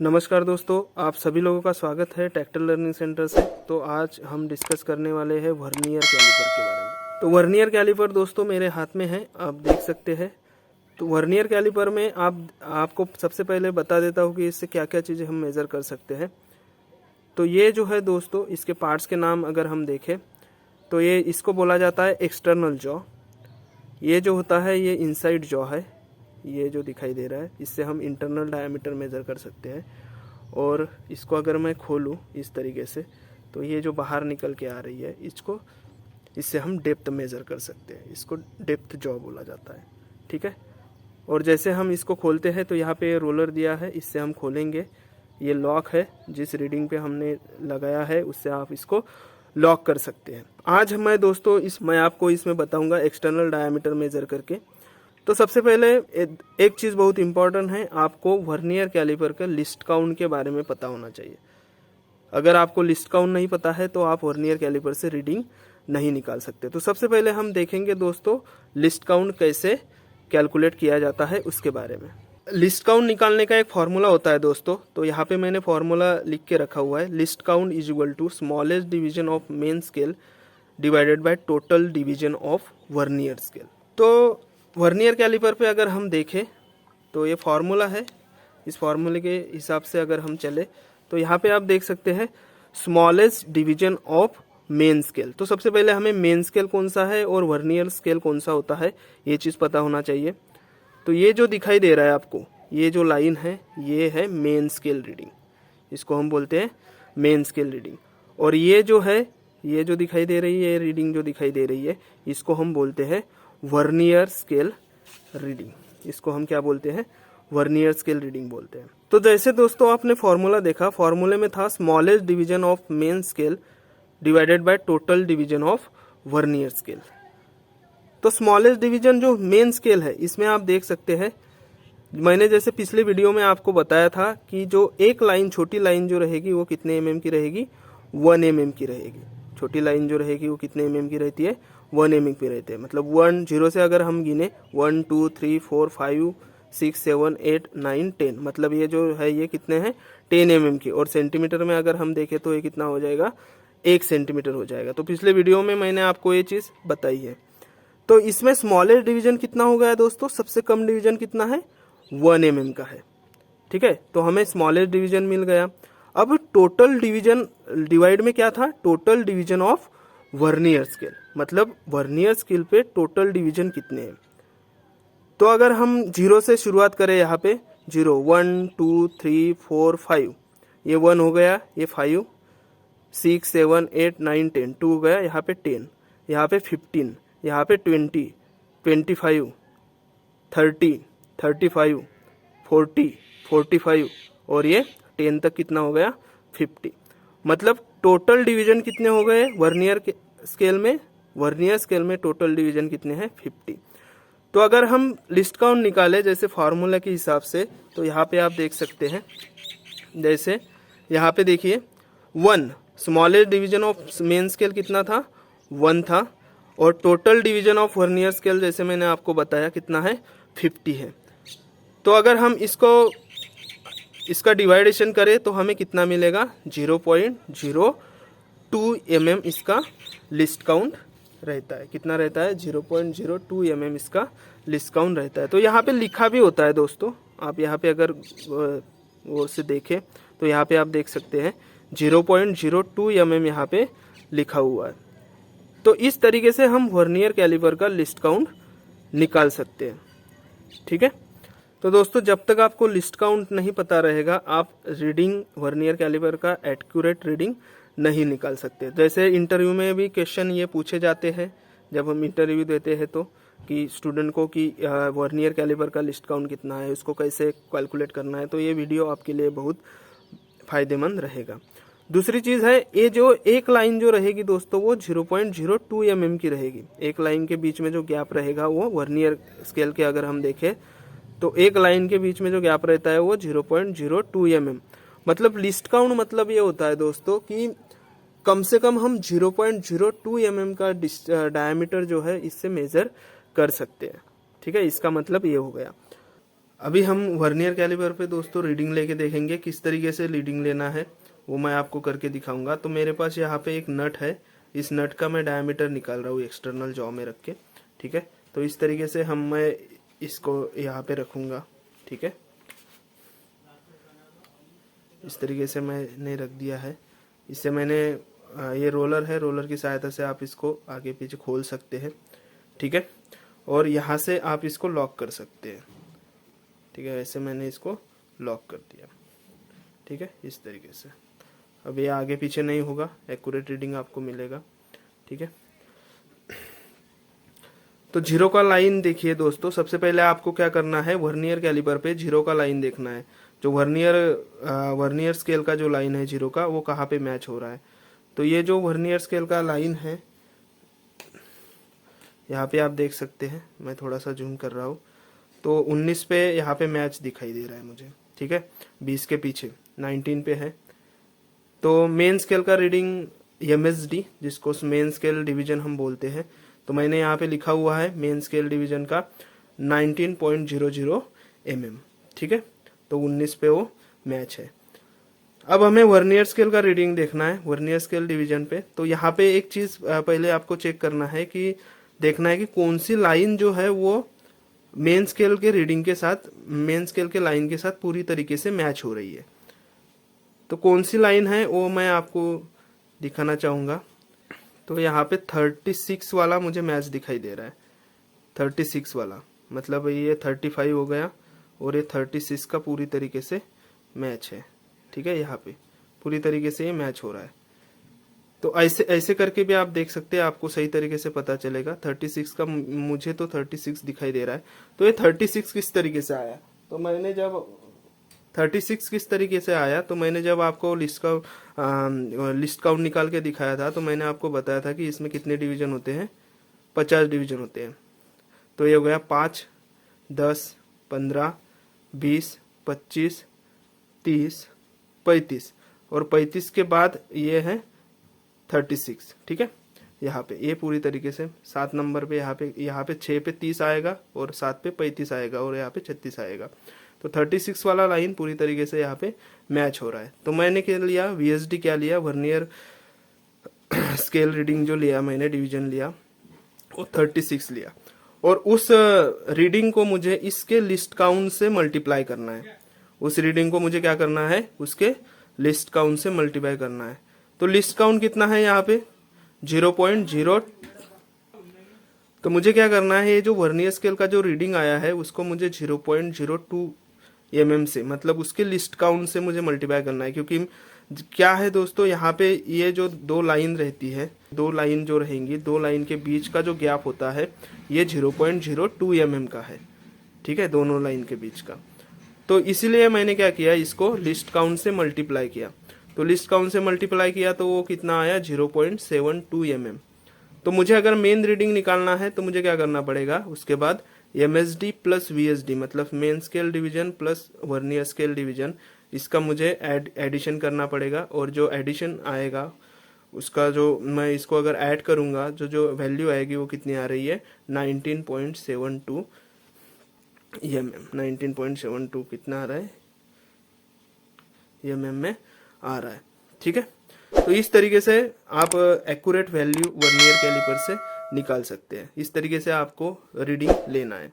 नमस्कार दोस्तों, आप सभी लोगों का स्वागत है ट्रैक्टर लर्निंग सेंटर से। तो आज हम डिस्कस करने वाले हैं वर्नियर कैलिपर के बारे में। तो वर्नियर कैलिपर दोस्तों मेरे हाथ में है, आप देख सकते हैं। तो वर्नियर कैलिपर में आपको सबसे पहले बता देता हूँ कि इससे क्या क्या चीज़ें हम मेज़र कर सकते हैं। तो ये जो है दोस्तों, इसके पार्ट्स के नाम अगर हम देखें तो ये इसको बोला जाता है एक्सटर्नल जॉ। ये जो होता है ये इनसाइड जॉ है, ये जो दिखाई दे रहा है इससे हम इंटरनल डायमीटर मेज़र कर सकते हैं। और इसको अगर मैं खोलूँ इस तरीके से तो ये जो बाहर निकल के आ रही है इससे हम डेप्थ मेज़र कर सकते हैं। इसको डेप्थ जॉ बोला जाता है, ठीक है। और जैसे हम इसको खोलते हैं तो यहाँ पे रोलर दिया है, इससे हम खोलेंगे। ये लॉक है, जिस रीडिंग पे हमने लगाया है उससे आप इसको लॉक कर सकते हैं। आज मैं दोस्तों मैं आपको इसमें बताऊंगा एक्सटर्नल डायमीटर मेज़र करके। तो सबसे पहले एक चीज़ बहुत इंपॉर्टेंट है, आपको वर्नियर कैलिपर का लिस्ट काउंट के बारे में पता होना चाहिए। अगर आपको लिस्ट काउंट नहीं पता है तो आप वर्नियर कैलिपर से रीडिंग नहीं निकाल सकते। तो सबसे पहले हम देखेंगे दोस्तों लिस्ट काउंट कैसे कैलकुलेट किया जाता है उसके बारे में। लिस्ट काउंट निकालने का एक फार्मूला होता है दोस्तों, तो यहाँ पे मैंने फार्मूला लिख के रखा हुआ है। Least count is equal to smallest division of main scale divided by total division of vernier scale. तो वर्नियर कैलिपर पे अगर हम देखें तो ये फार्मूला है, इस फार्मूले के हिसाब से अगर हम चले तो यहाँ पे आप देख सकते हैं smallest division of main scale. तो सबसे पहले हमें मेन स्केल कौन सा है और वर्नियर स्केल कौन सा होता है ये चीज़ पता होना चाहिए। तो ये जो दिखाई दे रहा है आपको, ये जो लाइन है ये है मेन स्केल रीडिंग, इसको हम बोलते हैं मेन स्केल रीडिंग। और ये जो है, ये जो दिखाई दे रही है रीडिंग जो दिखाई दे रही है इसको हम बोलते हैं वर्नियर स्केल रीडिंग। इसको हम क्या बोलते हैं? वर्नियर स्केल रीडिंग बोलते हैं। तो जैसे दोस्तों आपने फॉर्मूला देखा, फॉर्मूले में था smallest division of main scale divided by total division of vernier scale. तो स्मॉलेस्ट डिवीजन जो मेन स्केल है इसमें आप देख सकते हैं, मैंने जैसे पिछले वीडियो में आपको बताया था कि जो एक लाइन, छोटी लाइन जो रहेगी वो कितने mm की रहेगी? 1 mm की रहेगी। छोटी लाइन जो रहेगी वो कितने mm की रहती है? 1 mm की रहती है। मतलब 1 0 से अगर हम गिने 1 2 3 4 5 6 7 8 9 10, मतलब ये जो है ये कितने हैं? 10 mm की। और सेंटीमीटर में अगर हम देखें तो ये कितना हो जाएगा? 1 सेंटीमीटर हो जाएगा। तो पिछले वीडियो में मैंने आपको ये चीज़ बताई है। तो इसमें स्मॉलेस्ट डिवीजन कितना हो गया दोस्तों? सबसे कम डिवीजन कितना है? 1 mm का है, ठीक है। तो हमें स्मॉलेस्ट डिवीजन मिल गया। अब टोटल डिवीजन डिवाइड में क्या था? Total division of vernier scale, मतलब वर्नियर स्केल पे टोटल डिवीजन कितने हैं। तो अगर हम 0 से शुरुआत करें, यहाँ पे 0 1 2 3 4 5, ये 1 हो गया, ये 5 6 7 8 9 10, 2 हो गया, यहाँ पे 10, यहाँ पे 15, यहाँ पे 20 25 30 35 40 45 और ये 10 तक कितना हो गया? 50। मतलब टोटल डिवीजन कितने हो गए वर्नियर स्केल में? वर्नियर स्केल में टोटल डिवीजन कितने हैं? 50। तो अगर हम लिस्ट काउंट निकाले जैसे फार्मूला के हिसाब से, तो यहाँ पे आप देख सकते हैं, जैसे यहाँ पे देखिए 1 smallest division of main scale कितना था? 1 था। और total division of vernier scale जैसे मैंने आपको बताया कितना है? 50 है। तो अगर हम इसका डिवाइडेशन करें तो हमें कितना मिलेगा? 0.02 mm इसका लिस्ट काउंट रहता है। कितना रहता है? 0.02 mm इसका लिस्ट काउंट रहता है। तो यहाँ पे लिखा भी होता है दोस्तों, आप यहाँ पे अगर गौर से देखें तो यहाँ पे आप देख सकते हैं 0.02 mm यहाँ पे लिखा हुआ है। तो इस तरीके से हम वर्नियर कैलिपर का लिस्ट काउंट निकाल सकते हैं, ठीक है। तो दोस्तों जब तक आपको लिस्ट काउंट नहीं पता रहेगा आप रीडिंग वर्नियर कैलिपर का एक्यूरेट रीडिंग नहीं निकाल सकते। जैसे इंटरव्यू में भी क्वेश्चन ये पूछे जाते हैं जब हम इंटरव्यू देते हैं तो, कि स्टूडेंट को कि वर्नियर कैलिपर का लिस्ट काउंट कितना है, उसको कैसे कैलकुलेट करना है। तो ये वीडियो आपके लिए बहुत फ़ायदेमंद रहेगा। दूसरी चीज़ है, ये जो एक लाइन जो रहेगी दोस्तों वो 0.02 mm की रहेगी। एक लाइन के बीच में जो गैप रहेगा वो वर्नियर स्केल के अगर हम देखें तो एक लाइन के बीच में जो गैप रहता है वो 0.02 mm। मतलब लिस्ट काउंट मतलब ये होता है दोस्तों कि कम से कम हम 0.02 mm का डायमीटर जो है इससे मेज़र कर सकते हैं, ठीक है। इसका मतलब ये हो गया। अभी हम वर्नियर कैलिपर पे दोस्तों रीडिंग लेके देखेंगे, किस तरीके से रीडिंग लेना है वो मैं आपको करके दिखाऊंगा। तो मेरे पास यहाँ पे एक नट है, इस नट का मैं डायमीटर निकाल रहा हूँ एक्सटर्नल जॉ में रख के, ठीक है। तो इस तरीके से मैं इसको यहाँ पे रखूँगा, ठीक है। इस तरीके से मैंने रख दिया है। इससे मैंने ये रोलर है, रोलर की सहायता से आप इसको आगे पीछे खोल सकते हैं, ठीक है। और यहाँ से आप इसको लॉक कर सकते हैं, ठीक है। ऐसे मैंने इसको लॉक कर दिया, ठीक है, इस तरीके से। अब ये आगे पीछे नहीं होगा, एक्यूरेट रीडिंग आपको मिलेगा, ठीक है। तो जीरो का लाइन देखिए दोस्तों, सबसे पहले आपको क्या करना है, वर्नियर कैलिपर पे जीरो का लाइन देखना है। जो वर्नियर स्केल का जो लाइन है जीरो का, वो कहाँ पे मैच हो रहा है। तो ये जो वर्नियर स्केल का लाइन है यहाँ पे आप देख सकते हैं, मैं थोड़ा सा जूम कर रहा हूँ। तो 19 पे यहाँ पे मैच दिखाई दे रहा है मुझे, ठीक है। 20 के पीछे 19 पे है। तो मेन स्केल का रीडिंग MSD, जिसको मेन स्केल डिवीजन हम बोलते हैं, तो मैंने यहाँ पे लिखा हुआ है मेन स्केल डिवीजन का 19.00 mm, ठीक है। तो 19 पे वो मैच है। अब हमें वर्नियर स्केल का रीडिंग देखना है वर्नियर स्केल डिवीजन पे। तो यहाँ पे एक चीज पहले आपको चेक करना है कि देखना है कि कौन सी लाइन जो है वो मेन स्केल के रीडिंग के साथ, मेन स्केल के लाइन के साथ पूरी तरीके से मैच हो रही है। तो कौन सी लाइन है वो मैं आपको दिखाना चाहूंगा। तो यहाँ पे 36 वाला मुझे मैच दिखाई दे रहा है, 36 वाला, मतलब ये 35 हो गया और ये 36 का पूरी तरीके से मैच है, ठीक है। यहाँ पे पूरी तरीके से ये मैच हो रहा है। तो ऐसे ऐसे करके भी आप देख सकते हैं, आपको सही तरीके से पता चलेगा। 36 का मुझे तो 36 दिखाई दे रहा है। तो ये 36 किस तरीके से आया, तो मैंने जब 36 किस तरीके से आया, तो मैंने जब आपको लिस्ट काउंट निकाल के दिखाया था, तो मैंने आपको बताया था कि इसमें कितने डिवीजन होते हैं, 50 डिवीजन होते हैं। तो ये हो गया 5, 10, 15, 20, 25, 30, 35 और 35 के बाद ये है 36, ठीक है। यहाँ पे ये पूरी तरीके से 7 नंबर पे यहाँ पे 6 पे 30 आएगा और 7 पे 35 आएगा और यहाँ पे 36 आएगा। तो 36 वाला लाइन पूरी तरीके से यहाँ पे मैच हो रहा है। तो मैंने क्या लिया, VSD क्या लिया, वर्नियर स्केल रीडिंग जो लिया मैंने, डिवीजन लिया, वो 36 लिया। और उस रीडिंग को मुझे इसके लिस्ट काउंट से मल्टीप्लाई करना है। उस रीडिंग को मुझे क्या करना है, उसके लिस्ट काउंट से मल्टीप्लाई करना है। तो लिस्ट काउंट कितना है यहाँ पे, 0.0। तो मुझे क्या करना है, ये जो वर्नियर स्केल का जो रीडिंग आया है उसको मुझे 0.02 mm से, मतलब उसके लिस्ट काउंट से मुझे मल्टीप्लाई करना है। क्योंकि क्या है दोस्तों, यहाँ पे ये जो दो लाइन रहती है, दो लाइन जो रहेंगी, दो लाइन के बीच का जो गैप होता है ये 0.02 mm का है, ठीक है, दोनों लाइन के बीच का। तो इसीलिए मैंने क्या किया, इसको लिस्ट काउंट से मल्टीप्लाई किया। तो लिस्ट काउंट से मल्टीप्लाई किया तो वो कितना आया, 0.72 mm। तो मुझे अगर मेन रीडिंग निकालना है तो मुझे क्या करना पड़ेगा, उसके बाद MSD प्लस VSD, मतलब main scale division plus vernier scale division, इसका मुझे एडिशन करना पड़ेगा। और जो एडिशन आएगा उसका, जो मैं इसको अगर ऐड करूंगा, जो वैल्यू आएगी वो कितनी आ रही है, 19.72 mm। 19.72 कितना आ रहा है, mm में आ रहा है, ठीक है। तो इस तरीके से आप एक्यूरेट वैल्यू वर्नियर कैलिपर से निकाल सकते हैं। इस तरीके से आपको रीडिंग लेना है।